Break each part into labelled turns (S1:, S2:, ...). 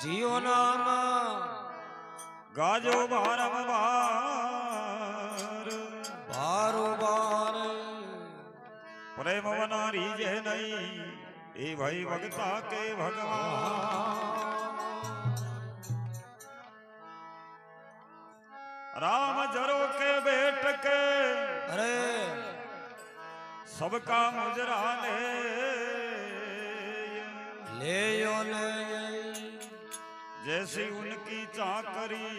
S1: जियो नाम
S2: गाजो बारंबार
S1: बारोबार
S2: प्रेम वना रीजे नहीं ए भाई भगता के भगवान राम जरो के बेट के
S1: अरे
S2: सबका मुजरा ले
S1: यो ले
S2: जैसी उनकी चाकरी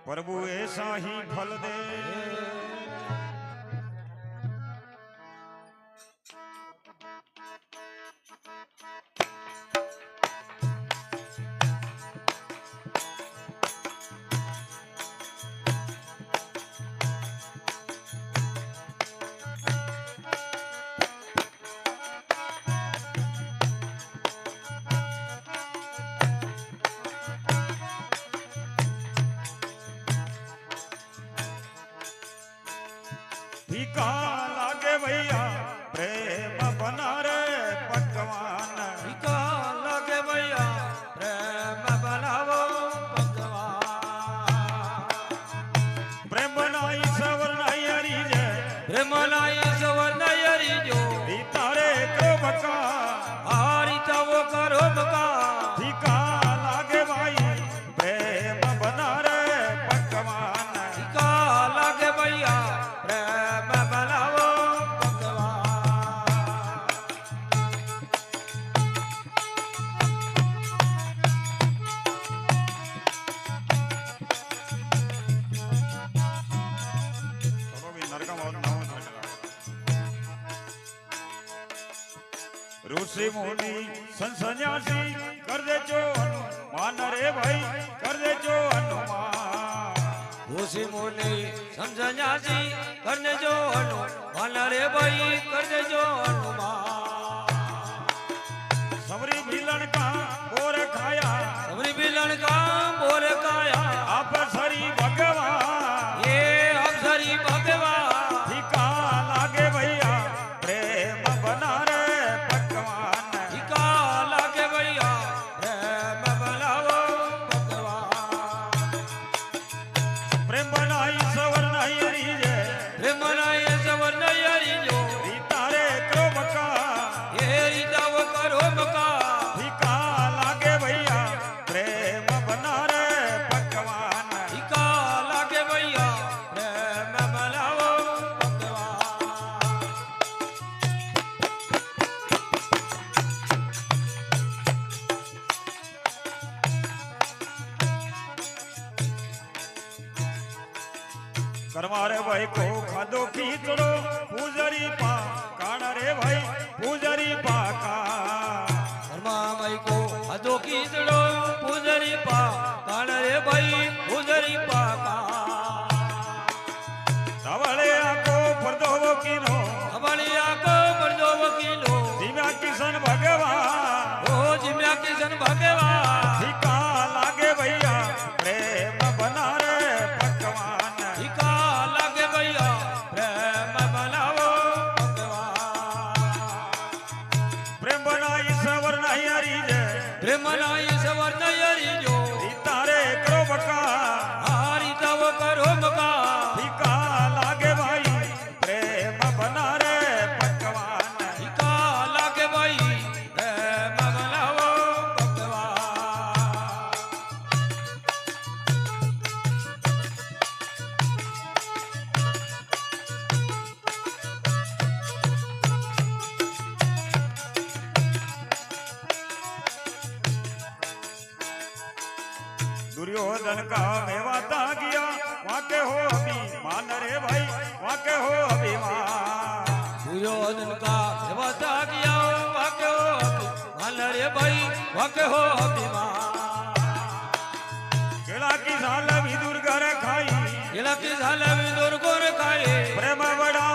S2: प्रभु ऐसा ही फल दे फीका लागे भैया प्रेम बना रे पकवान
S1: फीका लागे भैया प्रेम बनावो भगवान
S2: प्रेम बनाई सवर नाई हरी जे
S1: प्रेम बनाई सवर नाई हरी जो
S2: तारे को बका
S1: हारी वो करो बका
S2: फीका लागे भाई प्रेम बना रे पकवान
S1: फीका लागे भैया
S2: ऋषि मुनि संन्यासी कर दे जो मान रे भाई कर दे जो हनुमान
S1: ऋषि मुनि संन्यासी करने जो हनुमान रे भाई कर दे जो हनुमान
S2: सबरी बिलन का बोर खाया
S1: सबरी बिलन का बोर खाया
S2: आप सरी भगवान
S1: ये आप सरी भगवान
S2: फीका लागे भैया प्रेम बना रे पकवान
S1: फीका लागे भैया प्रेम बनावो भगवान
S2: प्रेम बनाई सवर नहीं हरी जे
S1: प्रेम बनाई सवर नहीं हरी जो
S2: तारे करो बका
S1: ये रीता वो करो बका
S2: फीका लागे भैया प्रेम बना रे पकवान
S1: फीका लागे भैया प्रेम बनावो भगवान
S2: करवा रे भाई को खादो खींचड़ो पूजरी पा कान रे भाई पूजरी पाका
S1: कर्मा भाई को हदो कीचड़ो पूजरी पा कान रे भाई पूजरी पाका
S2: धवले आको पर्दो वकीलो
S1: अबड़िया को पर्दो वकीलो
S2: दिव्या किशन भगवान
S1: ओ जिम्या किशन भगवान
S2: फीका लागे भैया प्रेम बना रे पकवान
S1: फीका लागे भैया प्रेम बनावो भगवान
S2: प्रेम बनाई सवर नहीं हरी जे
S1: प्रेम बनाई सवर नहीं हरी जो
S2: तारे करो बका
S1: हारी तव करो बका
S2: फीका लागे भाई प्रेम बना रे पकवान
S1: फीका लागे भाई प्रेम बनावो भगवान
S2: दुर्योधन का मेवाता गया वाके हो अभिमान रे भाई वाके हो अभिमान
S1: दुर्योधन का देवता किया वाक्य हो अभिमान रे भाई वाक्य हो अभिमान
S2: केला की साल विदुर घर खाई
S1: केला की साल विदुर गोर खाए
S2: प्रेम बड़ा